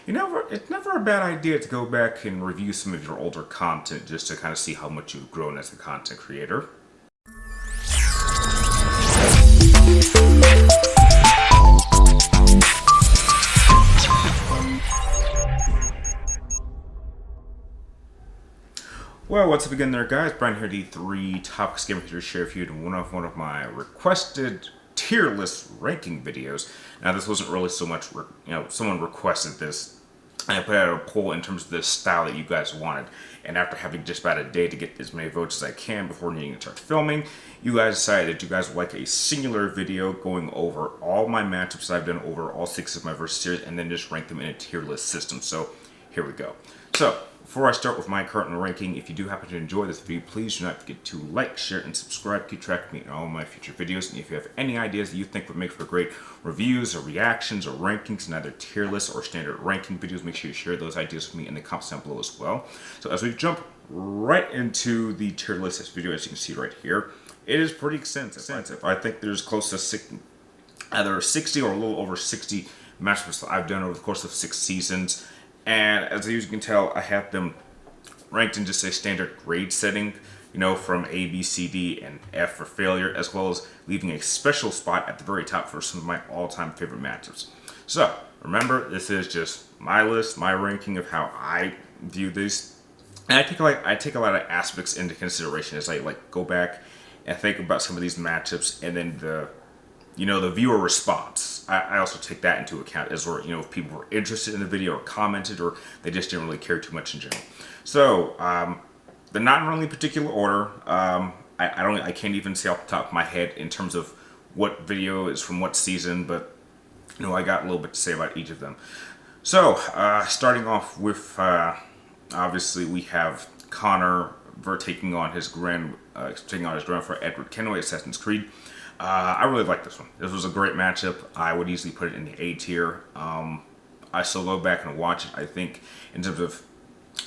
It's never a bad idea to go back and review some of your older content just to kind of see how much you've grown as a content creator. Well, what's up again there, guys? Brian here, the 3 Topics Gamer here to share with you one of my requested tier list ranking videos. Now, this wasn't really so much, someone requested this, and I put out a poll in terms of the style that you guys wanted. And after having just about a day to get as many votes as I can before needing to start filming, you guys decided that you guys would like a singular video going over all my matchups that I've done over all 6 of my versus series, and then just rank them in a tier list system. So, here we go. So, before I start with my current ranking, if you do happen to enjoy this video, please do not forget to like, share, and subscribe. Keep track of me in all my future videos. And if you have any ideas that you think would make for great reviews or reactions or rankings in either tier lists or standard ranking videos, make sure you share those ideas with me in the comments down below as well. So as we jump right into the tier list this video, as you can see right here, it is pretty extensive. I think there's close to either 60 or a little over 60 matchups that I've done over the course of 6 seasons. And as you can tell, I have them ranked in just a standard grade setting, from A, B, C, D, and F for failure, as well as leaving a special spot at the very top for some of my all-time favorite matchups. So, remember, this is just my list, my ranking of how I view these. And I take a lot of aspects into consideration as I go back and think about some of these matchups, and then the viewer response. I also take that into account as well, if people were interested in the video or commented, or they just didn't really care too much in general. So, they're not in really particular order. I can't even say off the top of my head in terms of what video is from what season, but, I got a little bit to say about each of them. So, starting off with, obviously we have Connor taking on his grand for Edward Kenway, Assassin's Creed. I really like this one. This was a great matchup. I would easily put it in the A tier. I still go back and watch it. I think in terms of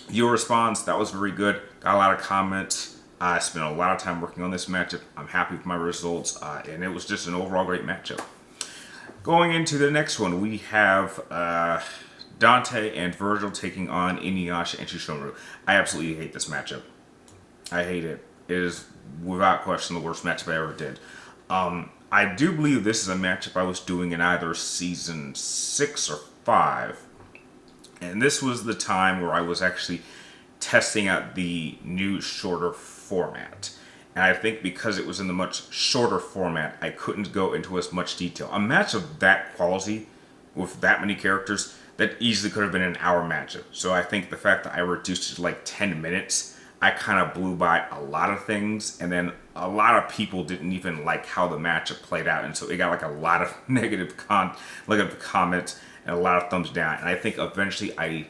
viewer response, that was very good. Got a lot of comments. I spent a lot of time working on this matchup. I'm happy with my results, and it was just an overall great matchup. Going into the next one, we have Dante and Virgil taking on Inyoshi and Shishomaru. I absolutely hate this matchup. I hate it. It is without question the worst matchup I ever did. I do believe this is a matchup I was doing in either season 6 or 5. And this was the time where I was actually testing out the new shorter format. And I think because it was in the much shorter format, I couldn't go into as much detail. A match of that quality with that many characters, that easily could have been an hour matchup. So I think the fact that I reduced it to like 10 minutes, I kind of blew by a lot of things, and then a lot of people didn't even like how the matchup played out, and so it got like a lot of negative comments and a lot of thumbs down. And I think eventually I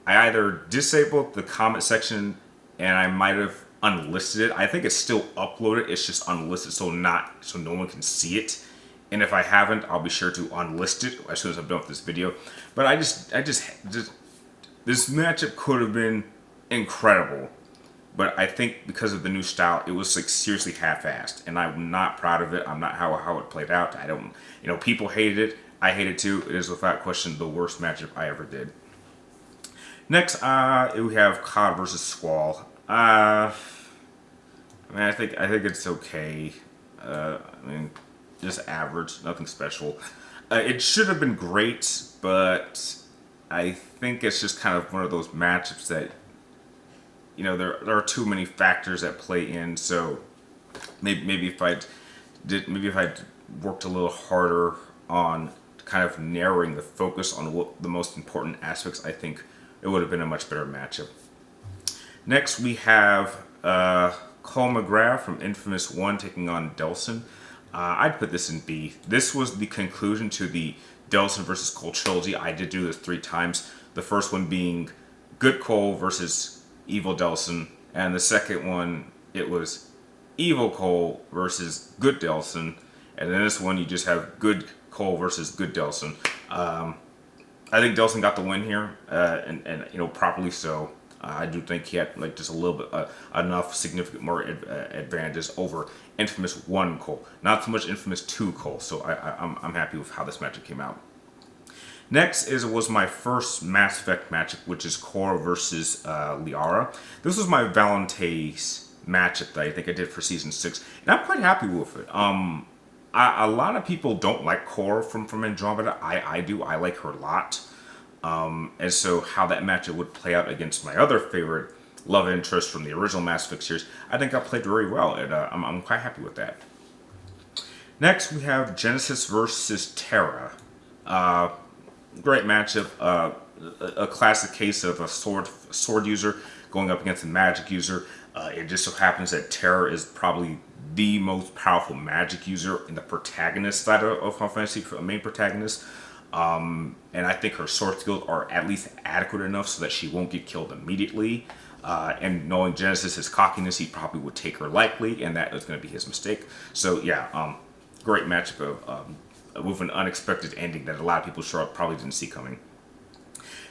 either disabled the comment section and I might have unlisted it. I think it's still uploaded, it's just unlisted, so no one can see it. And if I haven't, I'll be sure to unlist it as soon as I'm done with this video. But I just this matchup could have been incredible. But I think because of the new style, it was seriously half-assed, and I'm not proud of it. I'm not how it played out. I don't, people hated it. I hate it too. It is without question the worst matchup I ever did. Next, we have COD versus Squall. I think it's okay. Just average, nothing special. It should have been great, but I think it's just kind of one of those matchups that, there are too many factors that play in. So maybe if I'd worked a little harder on kind of narrowing the focus on what the most important aspects, I think it would have been a much better matchup. Next, we have Cole McGrath from Infamous 1 taking on Delson. I'd put this in B. This was the conclusion to the Delson versus Cole trilogy. I did do this 3 times. The first one being Good Cole versus Evil Delson, and the second one, it was Evil Cole versus Good Delson, and then this one you just have Good Cole versus Good Delson. I think Delson got the win here, and properly so. I do think he had just a little bit enough significant more advantages over Infamous 1 Cole, not so much Infamous 2 Cole. So I'm happy with how this matchup came out. Next was my first Mass Effect matchup, which is Cora versus Liara. This was my Valentine's matchup that I think I did for Season 6, and I'm quite happy with it. A lot of people don't like Cora from Andromeda. I do. I like her a lot. And so how that matchup would play out against my other favorite love interest from the original Mass Effect series, I think I played very well, and I'm quite happy with that. Next, we have Genesis versus Terra. Great matchup. A classic case of a sword user going up against a magic user. It just so happens that Terra is probably the most powerful magic user in the protagonist side of Final Fantasy, for a main protagonist. And I think her sword skills are at least adequate enough so that she won't get killed immediately. And knowing Genesis' cockiness, he probably would take her lightly, and that is going to be his mistake. So yeah, great matchup with an unexpected ending that a lot of people sure probably didn't see coming.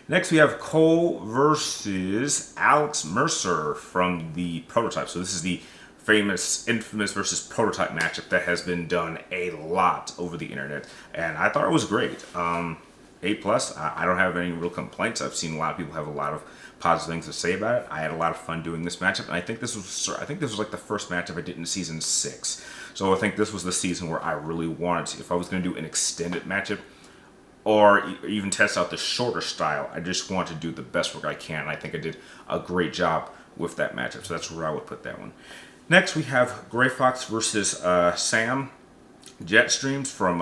Next, we have Cole versus Alex Mercer from the Prototype. So this is the infamous versus Prototype matchup that has been done a lot over the internet, and I thought it was great. A+. I don't have any real complaints. I've seen a lot of people have a lot of positive things to say about it. I had a lot of fun doing this matchup, and I think this was like the first matchup I did in Season 6. So I think this was the season where I really wanted, if I was going to do an extended matchup, or even test out the shorter style, I just want to do the best work I can. And I think I did a great job with that matchup, so that's where I would put that one. Next, we have Gray Fox versus Sam Jetstreams from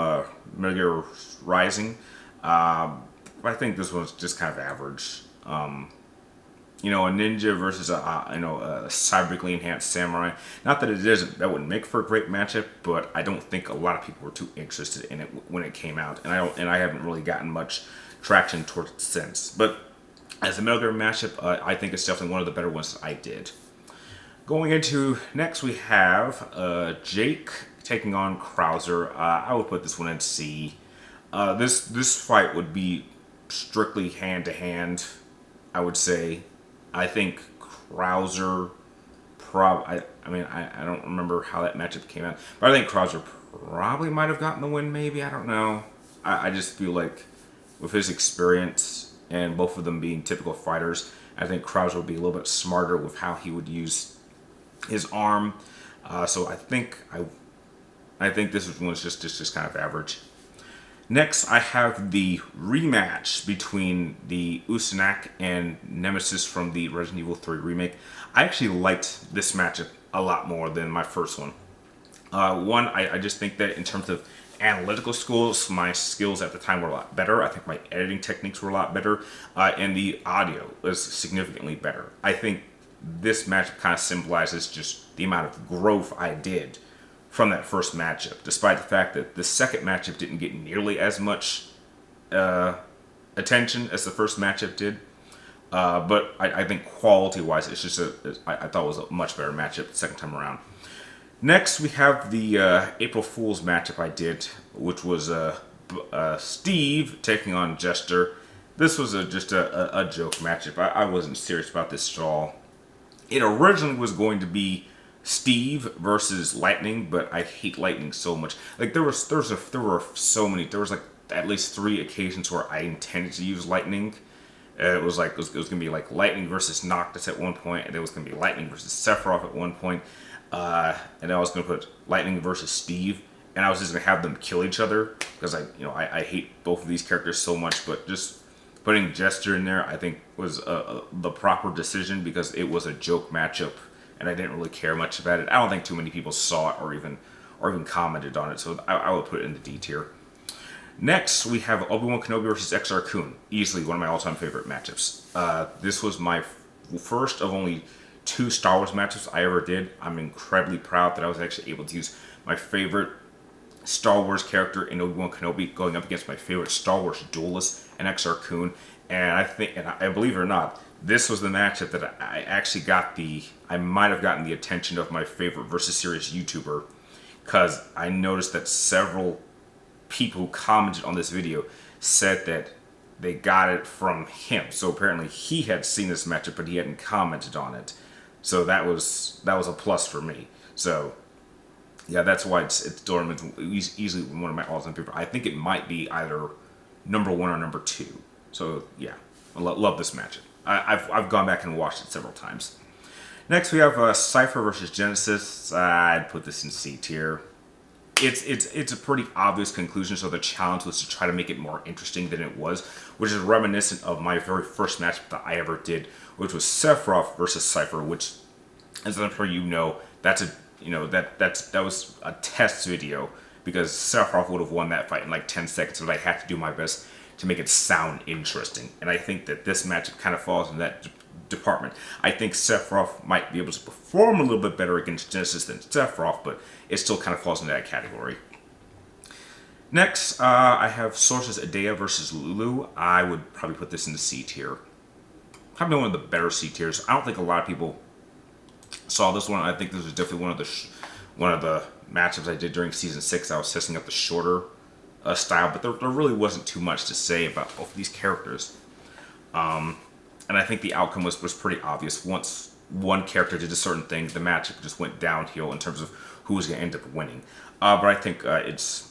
Metal Gear Rising. I think this one's just kind of average. A ninja versus a cyberically enhanced samurai. Not that that wouldn't make for a great matchup, but I don't think a lot of people were too interested in it when it came out, and I haven't really gotten much traction towards it since. But as a Metal Gear matchup, I think it's definitely one of the better ones I did. Going into next, we have Jake taking on Crowser. I would put this one in C. This fight would be strictly hand to hand, I would say. I think Crowser I don't remember how that matchup came out, but I think Crowser probably might have gotten the win, maybe. I don't know. I just feel like with his experience and both of them being typical fighters, I think Crowser would be a little bit smarter with how he would use his arm. So I think this one's just kind of average. Next, I have the rematch between the Usonak and Nemesis from the Resident Evil 3 remake. I actually liked this matchup a lot more than my first one. I just think that in terms of analytical skills, my skills at the time were a lot better. I think my editing techniques were a lot better, and the audio was significantly better. I think this matchup kind of symbolizes just the amount of growth I did from that first matchup, despite the fact that the second matchup didn't get nearly as much attention as the first matchup did. But I think quality-wise, it's just I thought it was a much better matchup the second time around. Next, we have the April Fool's matchup I did, which was Steve taking on Jester. This was just a joke matchup. I wasn't serious about this at all. It originally was going to be Steve versus Lightning, but I hate Lightning so much. Like there were so many. There was like at least 3 occasions where I intended to use Lightning. It was gonna be like Lightning versus Noctis at one point, and it was gonna be Lightning versus Sephiroth at one point, and I was gonna put Lightning versus Steve, and I was just gonna have them kill each other because I hate both of these characters so much. But just putting Jester in there, I think was the proper decision because it was a joke matchup, and I didn't really care much about it. I don't think too many people saw it or even commented on it, so I would put it in the D tier. Next, we have Obi-Wan Kenobi versus X-R-Coon. Easily one of my all-time favorite matchups. This was my first of only 2 Star Wars matchups I ever did. I'm incredibly proud that I was actually able to use my favorite Star Wars character in Obi-Wan Kenobi going up against my favorite Star Wars duelist in X-R-Coon. And I believe it or not, this was the matchup that I actually I might have gotten the attention of my favorite Versus Series YouTuber, because I noticed that several people who commented on this video said that they got it from him. So apparently he had seen this matchup, but he hadn't commented on it. So that was a plus for me. So yeah, that's why it's easily one of my all-time favorite. I think it might be either number 1 or number 2. So yeah, I love this matchup. I've gone back and watched it several times. Next we have Cipher versus Genesis. I'd put this in C tier. It's a pretty obvious conclusion, so the challenge was to try to make it more interesting than it was, which is reminiscent of my very first match that I ever did, which was Sephiroth versus Cipher, which, as I'm sure you know, that was a test video because Sephiroth would have won that fight in like 10 seconds, but I had to do my best to make it sound interesting, and I think that this matchup kind of falls in that department. I think Sephiroth might be able to perform a little bit better against Genesis than Sephiroth, but it still kind of falls into that category. Next, I have Source's Idea versus Lulu. I would probably put this in the C tier. Probably one of the better C tiers. I don't think a lot of people saw this one. I think this was definitely one of the matchups I did during season 6. I was testing out the shorter style, but there really wasn't too much to say about both of these characters. And I think the outcome was pretty obvious. Once one character did a certain thing, the matchup just went downhill in terms of who was going to end up winning. But I think it's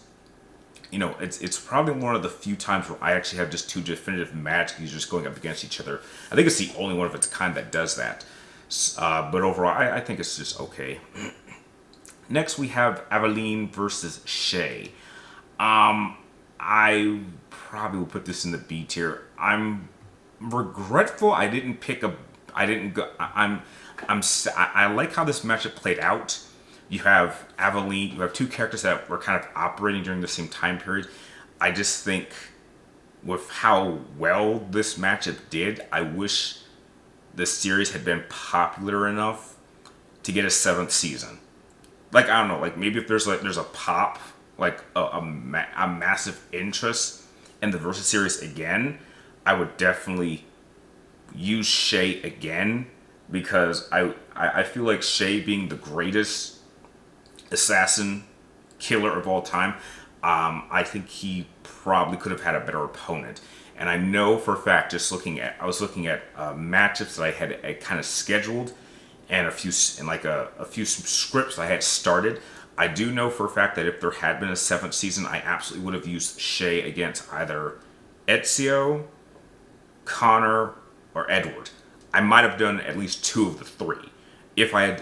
probably one of the few times where I actually have just two definitive match users going up against each other. I think it's the only one of its kind that does that. But overall, I think it's just okay. Next, we have Aveline versus Shea. I probably will put this in the B tier. I'm regretful I didn't pick a. I didn't go. I like how this matchup played out. You have Aveline. You have two characters that were kind of operating during the same time period. I just think with how well this matchup did, I wish the series had been popular enough to get a 7th season. Like, I don't know, like maybe if there's a pop, like a massive interest in the Versus series again, I would definitely use Shea again, because I feel like Shea being the greatest assassin killer of all time, I think he probably could have had a better opponent. And I know for a fact, I was looking at matchups that I had kind of scheduled, and a few scripts I had started. I do know for a fact that if there had been a 7th season, I absolutely would have used Shea against either Ezio, Connor, or Edward. I might have done at least 2 of the 3 if I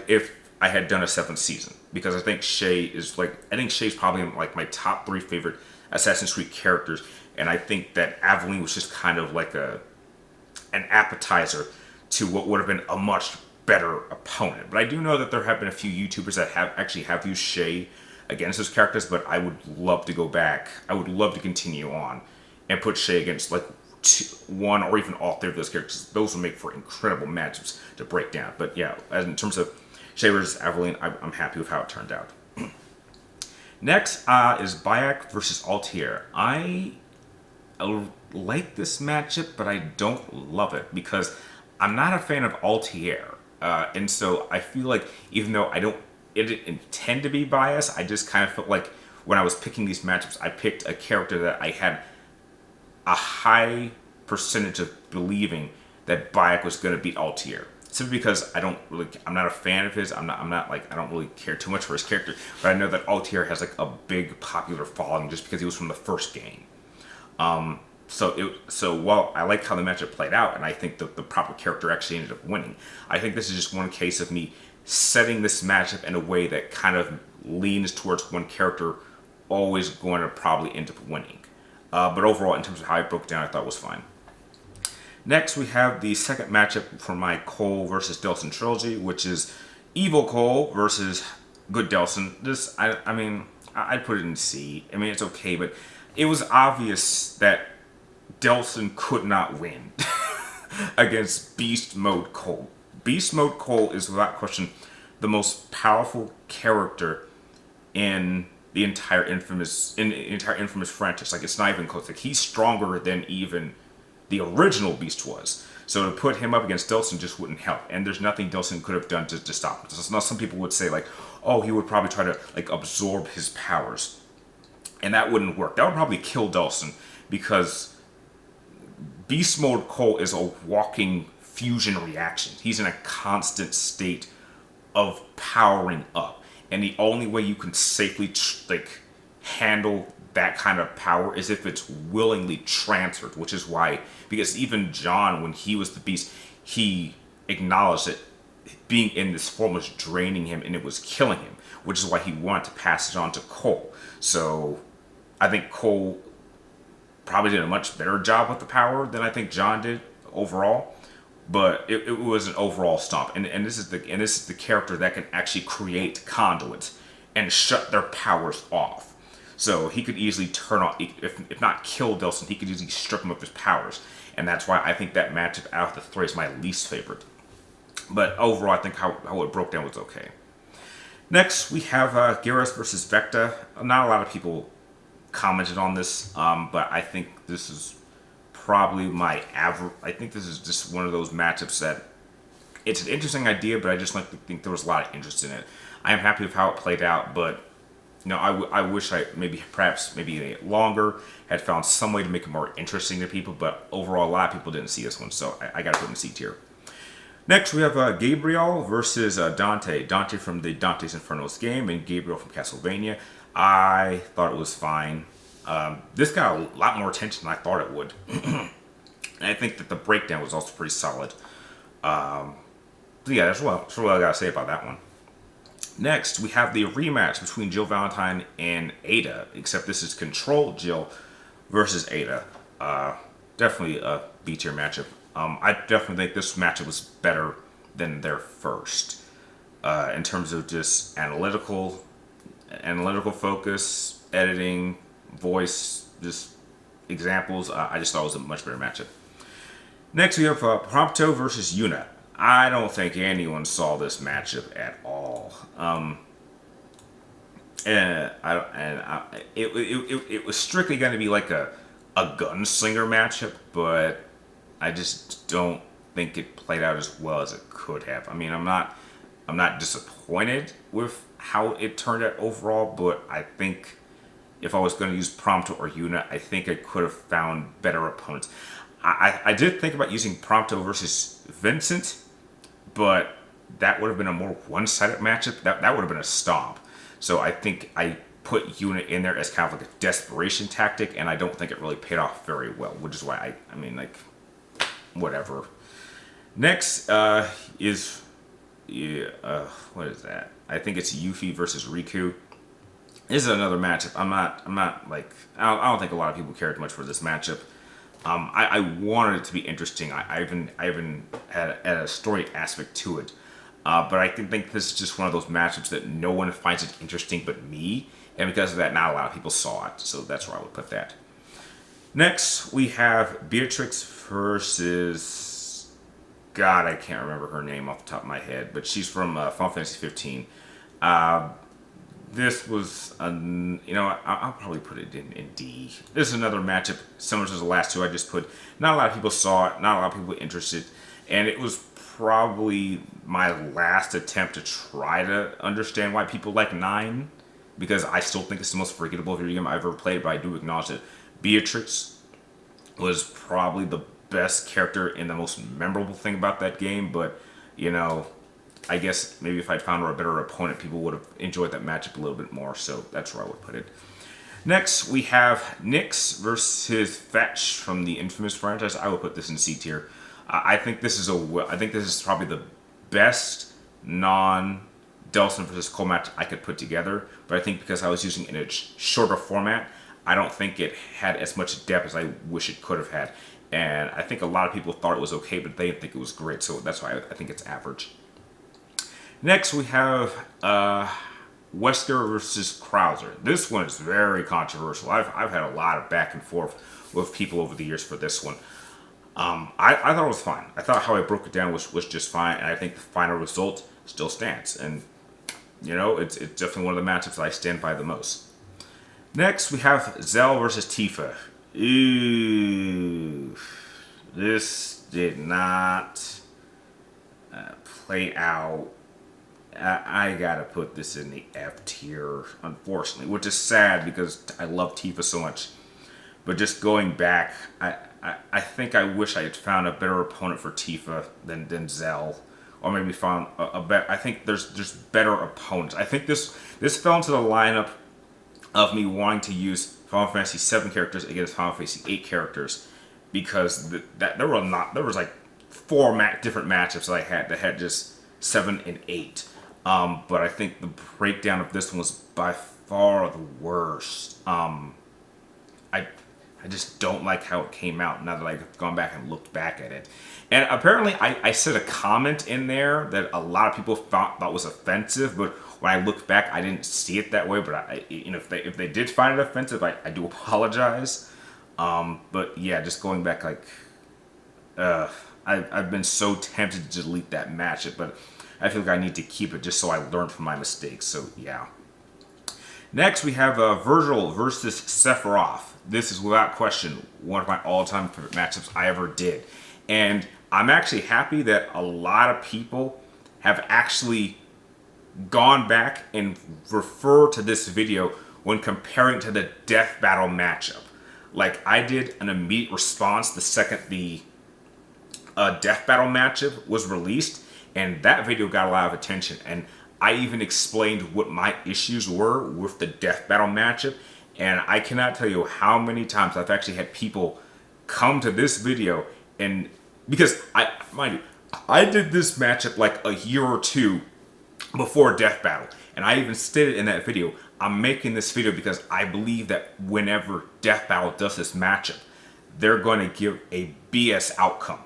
had done a 7th season, because I think Shea's probably like my top 3 favorite Assassin's Creed characters, and I think that Aveline was just kind of like an appetizer to what would have been a much better opponent. But I do know that there have been a few YouTubers that have used Shea against those characters, but I would love to go back. I would love to continue on and put Shea against like 1 or even all 3 of those characters. Those would make for incredible matchups to break down. But yeah, as in terms of Shea versus Aveline, I'm happy with how it turned out. Next is Bayek versus Altair. I like this matchup, but I don't love it because I'm not a fan of Altair. And so I feel like even though I didn't intend to be biased, I just kind of felt like when I was picking these matchups, I picked a character that I had a high percentage of believing that Bayek was going to beat Altair. Simply because I'm not a fan of his. I don't really care too much for his character, but I know that Altair has like a big popular following just because he was from the first game. So while I like how the matchup played out, and I think that the proper character actually ended up winning, I think this is just one case of me setting this matchup in a way that kind of leans towards one character always going to probably end up winning. But overall, in terms of how I broke it down, I thought it was fine. Next, we have the second matchup for my Cole versus Delson trilogy, which is Evil Cole versus Good Delson. This, I'd put it in C. I mean, it's okay, but it was obvious that Delson could not win against Beast Mode Cole. Beast Mode Cole is without question the most powerful character in the entire Infamous franchise. Like, it's not even close. Like, he's stronger than even the original Beast was. So to put him up against Delson just wouldn't help. And there's nothing Delson could have done to stop him. So some people would say like, oh, he would probably try to like absorb his powers. And that wouldn't work. That would probably kill Delson, because Beast Mode Cole is a walking fusion reaction. He's in a constant state of powering up. And the only way you can safely handle that kind of power is if it's willingly transferred, which is why, because even John, when he was the Beast, he acknowledged that being in this form was draining him and it was killing him, which is why he wanted to pass it on to Cole. So I think Cole probably did a much better job with the power than I think John did overall. But it was an overall stomp, and this is the character that can actually create conduits and shut their powers off. So he could easily turn off, if not kill Delson, he could easily strip him of his powers, and that's why I think that matchup out of the three is my least favorite. But overall, I think how it broke down was okay. Next, we have Garrus versus Vecta. Not a lot of people commented on this, but I think this is probably my average. I think this is just one of those matchups that it's an interesting idea, but I just think there was a lot of interest in it. I am happy with how it played out, but I wish I perhaps maybe longer, had found some way to make it more interesting to people. But overall, a lot of people didn't see this one, so I got to put it in C tier. Next, we have Gabriel versus Dante. Dante from the Dante's Inferno's game, and Gabriel from Castlevania. I thought it was fine. This got a lot more attention than I thought it would. And I think that the breakdown was also pretty solid. So yeah, that's what I gotta say about that one. Next, we have the rematch between Jill Valentine and Ada, except this is Control Jill versus Ada. Definitely a B tier matchup. I definitely think this matchup was better than their first. In terms of just analytical focus, editing, voice, just examples. I just thought it was a much better matchup. Next, we have Prompto versus Yuna. I don't think anyone saw this matchup at all. It was strictly going to be like a gunslinger matchup, but I just don't think it played out as well as it could have. I mean, I'm not disappointed with how it turned out overall, but I think if I was going to use Prompto or Yuna, I think I could have found better opponents. I did think about using Prompto versus Vincent, but that would have been a more one-sided matchup. That would have been a stomp. So I think I put Yuna in there as kind of like a desperation tactic, and I don't think it really paid off very well, which is why I mean, like, whatever. Next is, what is that? I think it's Yuffie versus Riku. This is another matchup. I'm not like, I don't think a lot of people cared much for this matchup. I wanted it to be interesting. I even had a story aspect to it. But I think this is just one of those matchups that no one finds it interesting but me. And because of that, not a lot of people saw it. So that's where I would put that. Next, we have Beatrix versus... God, I can't remember her name off the top of my head. But she's from Final Fantasy 15. This was, I'll probably put it in D. This is another matchup similar to the last two I just put. Not a lot of people saw it. Not a lot of people were interested. And it was probably my last attempt to try to understand why people like 9. Because I still think it's the most forgettable video game I've ever played. But I do acknowledge that Beatrix was probably the best character and the most memorable thing about that game. But, I guess maybe if I'd found a better opponent, people would have enjoyed that matchup a little bit more. So that's where I would put it. Next, we have Nyx versus Fetch from the infamous franchise. I would put this in C tier. I think this is probably the best non-Delson versus Cole match I could put together. But I think because I was using it in a shorter format, I don't think it had as much depth as I wish it could have had. And I think a lot of people thought it was okay, but they didn't think it was great. So that's why I think it's average. Next, we have Wesker versus Crowser. This one is very controversial. I've had a lot of back and forth with people over the years for this one. I thought it was fine. I thought how I broke it down was just fine, and I think the final result still stands. And, it's definitely one of the matchups that I stand by the most. Next, we have Zell versus Tifa. Ooh, this did not play out. I gotta put this in the F tier, unfortunately, which is sad because I love Tifa so much. But just going back, I think I wish I had found a better opponent for Tifa than Zell, or maybe found a better. I think there's better opponents. I think this fell into the lineup of me wanting to use Final Fantasy 7 characters against Final Fantasy 8 characters, because there was like four different matchups that had just 7 and 8. But I think the breakdown of this one was by far the worst. I just don't like how it came out now that I've gone back and looked back at it. And apparently I said a comment in there that a lot of people thought was offensive, but when I looked back, I didn't see it that way. But if they did find it offensive, I do apologize. But yeah, just going back, like, I've been so tempted to delete that matchup, but I feel like I need to keep it just so I learn from my mistakes. So yeah. Next, we have Virgil versus Sephiroth. This is without question one of my all-time favorite matchups I ever did. And I'm actually happy that a lot of people have actually gone back and refer to this video when comparing to the death battle matchup. Like, I did an immediate response the second the death battle matchup was released, and that video got a lot of attention. And I even explained what my issues were with the death battle matchup, and I cannot tell you how many times I've actually had people come to this video, and because mind you, I did this matchup like a year or two before death battle, and I even stated in that video, I'm making this video because I believe that whenever death battle does this matchup, they're going to give a BS outcome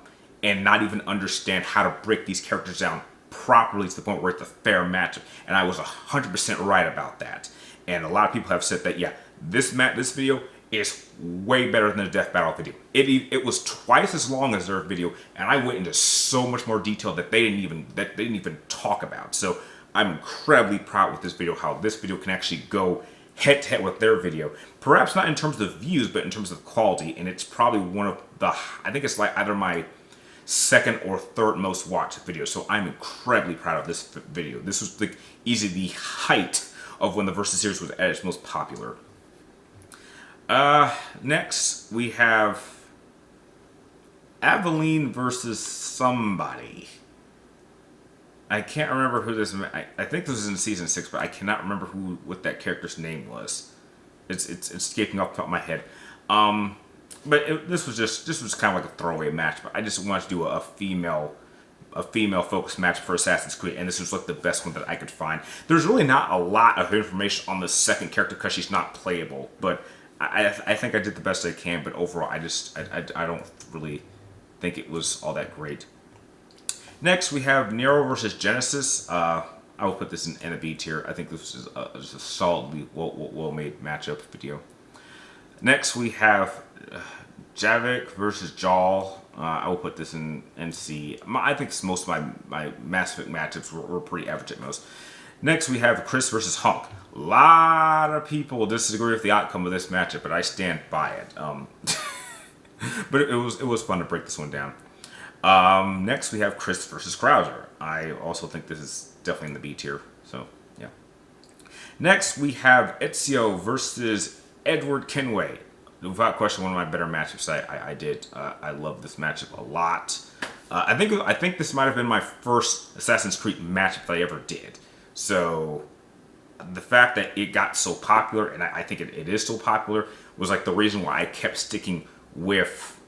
and not even understand how to break these characters down properly to the point where it's a fair matchup. And I was 100% right about that. And a lot of people have said that, yeah, this video is way better than the death battle video. It was twice as long as their video, and I went into so much more detail that they didn't even talk about. So I'm incredibly proud with this video, how this video can actually go head to head with their video. Perhaps not in terms of views, but in terms of quality. And it's probably one of the, I think it's like either my second or third most watched video. So I'm incredibly proud of this video. This was easily the height of when the Versus series was at its most popular. Next we have Aveline versus somebody. I can't remember who this. I think this was in season 6, but I cannot remember what that character's name was. It's escaping off the top of my head. But this was kind of like a throwaway match. But I just wanted to do a female focused match for Assassin's Creed, and this was like the best one that I could find. There's really not a lot of information on the second character because she's not playable, but I think I did the best I can. But overall, I don't really think it was all that great. Next, we have Nero versus Genesis. I will put this in a B tier. I think this is just a solidly well-made matchup video. Next, we have Javik versus Jaal. I will put this in C. I think most of my Mass Effect matchups were pretty average at most. Next, we have Chris versus Hunk. A lot of people disagree with the outcome of this matchup, but I stand by it. But it was fun to break this one down. Next, we have Chris versus Crowser. I also think this is definitely in the B tier. So, yeah. Next, we have Ezio versus Edward Kenway. Without question, one of my better matchups I did. I love this matchup a lot. I think this might have been my first Assassin's Creed matchup that I ever did. So the fact that it got so popular, and I think it is still popular, was like the reason why I kept sticking with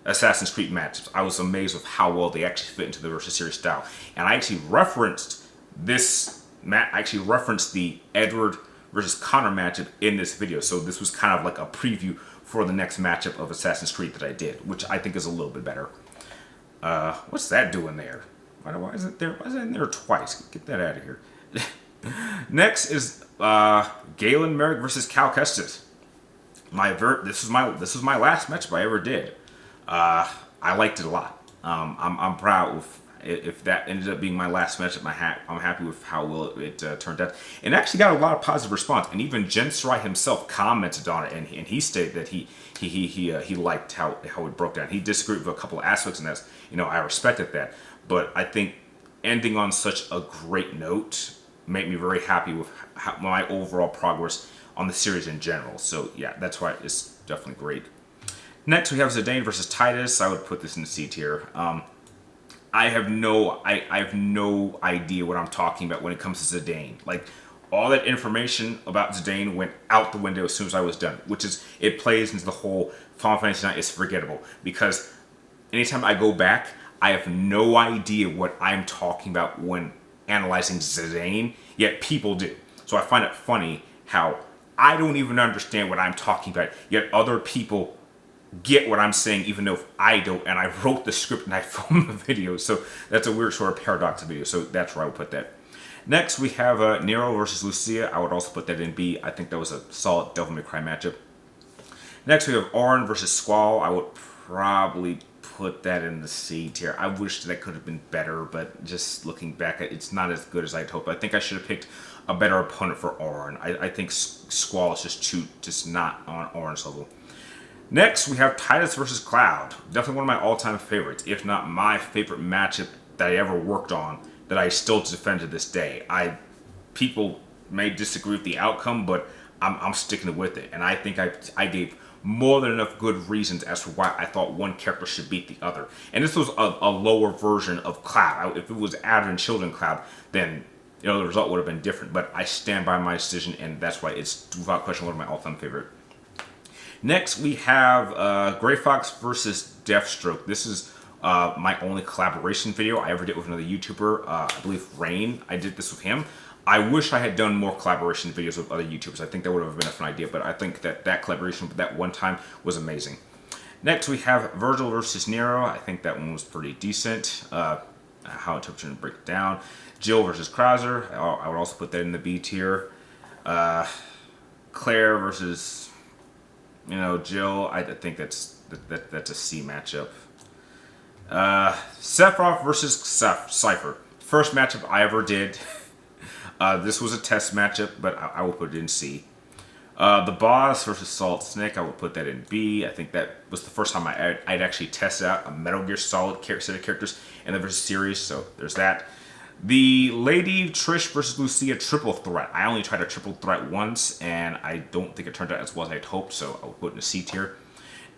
Assassin's Creed matchups. I was amazed with how well they actually fit into the Versus series style. And I actually referenced the Edward versus Connor matchup in this video. So this was kind of like a preview for the next matchup of Assassin's Creed that I did, which I think is a little bit better. What's that doing there? Why is it there? Why is it in there twice? Get that out of here. Next is Galen Merrick versus Calcus. This was my last matchup I ever did. I liked it a lot. I'm proud with if that ended up being my last matchup. I'm happy with how well it turned out, and actually got a lot of positive response. And even Jensrai himself commented on it, and he stated that he liked how it broke down. He disagreed with a couple of aspects, and that's, I respected that. But I think ending on such a great note made me very happy with my overall progress on the series in general. So yeah, that's why it's definitely great. Next, we have Zidane versus Titus. I would put this in the C tier. I have no idea what I'm talking about when it comes to Zidane. Like, all that information about Zidane went out the window as soon as I was done, which is, it plays into the whole Final Fantasy IX is forgettable, because anytime I go back, I have no idea what I'm talking about when analyzing Zidane, yet people do. So I find it funny how I don't even understand what I'm talking about, yet other people get what I'm saying, even though I don't, and I wrote the script and I filmed the video. So that's a weird sort of paradox video, so that's where I would put that. Next, we have Nero versus Lucia. I would also put that in B. I think that was a solid Devil May Cry matchup. Next, we have Auron versus Squall. I would probably put that in the C tier. I wish that could have been better, but just looking back, it's not as good as I'd hoped. I think I should have picked a better opponent for Auron. I think Squall is just not on Auron's level. Next, we have Tidus versus Cloud. Definitely one of my all-time favorites, if not my favorite matchup that I ever worked on, that I still defend to this day. People may disagree with the outcome, but I'm sticking with it. And I think I gave more than enough good reasons as to why I thought one character should beat the other. And this was a lower version of Cloud. If it was Adder and Children Cloud, then the result would have been different. But I stand by my decision, and that's why it's without question one of my all-time favorite. Next, we have Gray Fox versus Deathstroke. This is my only collaboration video I ever did with another YouTuber. I believe Rain. I did this with him. I wish I had done more collaboration videos with other YouTubers. I think that would have been a fun idea, but I think that collaboration that one time was amazing. Next, we have Virgil versus Nero. I think that one was pretty decent. How interpretation to break it down. Jill versus Crowser. I would also put that in the B tier. Claire versus Jill. I think that's a C matchup. Sephiroth versus Cipher. First matchup I ever did. This was a test matchup, but I will put it in C. The Boss versus Solid Snake, I would put that in B. I think that was the first time I'd actually tested out a Metal Gear Solid set of characters in the versus series, so there's that. The Lady Trish versus Lucia triple threat. I only tried a triple threat once, and I don't think it turned out as well as I'd hoped, so I would put it in a C tier.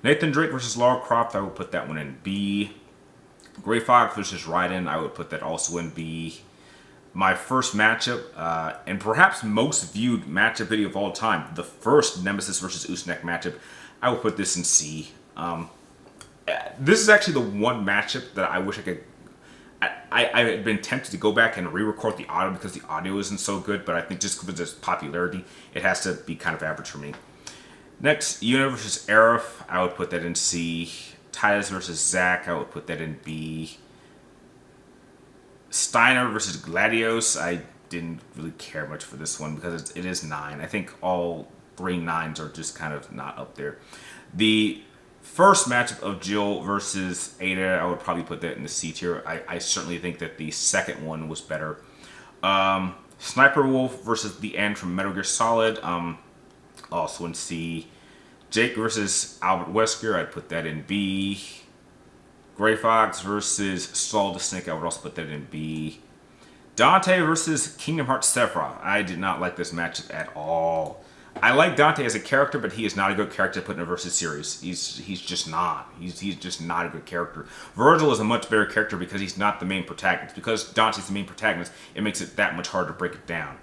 Nathan Drake versus Lara Croft, I would put that one in B. Gray Fox versus Raiden, I would put that also in B. My first matchup, and perhaps most viewed matchup video of all time, the first Nemesis versus Usonak matchup, I would put this in C. This is actually the one matchup that I wish I could... I had been tempted to go back and re-record the audio because the audio isn't so good, but I think just because of its popularity, it has to be kind of average for me. Next, Yuna versus Aerith, I would put that in C. Tidus versus Zack, I would put that in B. Steiner versus Gladios, I didn't really care much for this one because it is 9. I think all 3 9s are just kind of not up there. The first matchup of Jill versus Ada, I would probably put that in the C tier. I certainly think that the second one was better. Sniper Wolf versus the End from Metal Gear Solid, also in C. Jake versus Albert Wesker, I'd put that in B. Gray Fox versus Solid Snake, I would also put that in B. Dante versus Kingdom Hearts Sephiroth. I did not like this matchup at all. I like Dante as a character, but he is not a good character to put in a versus series. He's just not. He's just not a good character. Virgil is a much better character because he's not the main protagonist. Because Dante's the main protagonist, it makes it that much harder to break it down.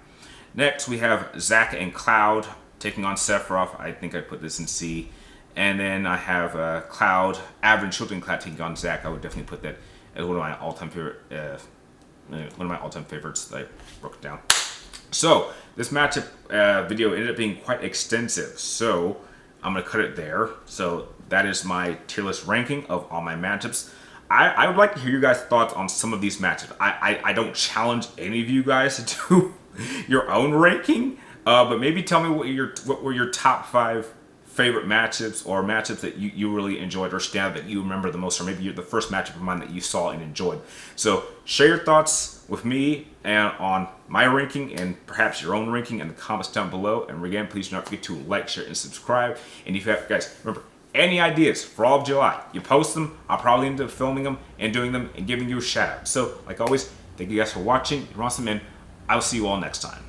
Next, we have Zack and Cloud taking on Sephiroth. I think I'd put this in C. And then I have Cloud, Aveline Children Cloud taking on Zack. I would definitely put that as one of my all-time favorites that I broke down. So this matchup video ended up being quite extensive, so I'm gonna cut it there. So that is my tier list ranking of all my matchups. I would like to hear you guys' thoughts on some of these matchups. I don't challenge any of you guys to do your own ranking, but maybe tell me what were your top 5 favorite matchups, or matchups that you really enjoyed, or stand that you remember the most, or maybe you're the first matchup of mine that you saw and enjoyed. So share your thoughts with me and on my ranking and perhaps your own ranking in the comments down below. And again, please do not forget to like, share, and subscribe. And if you have, guys, remember, any ideas for all of July, you post them. I'll probably end up filming them and doing them and giving you a shout out. So like always, thank you guys for watching. You're awesome, and I'll see you all next time.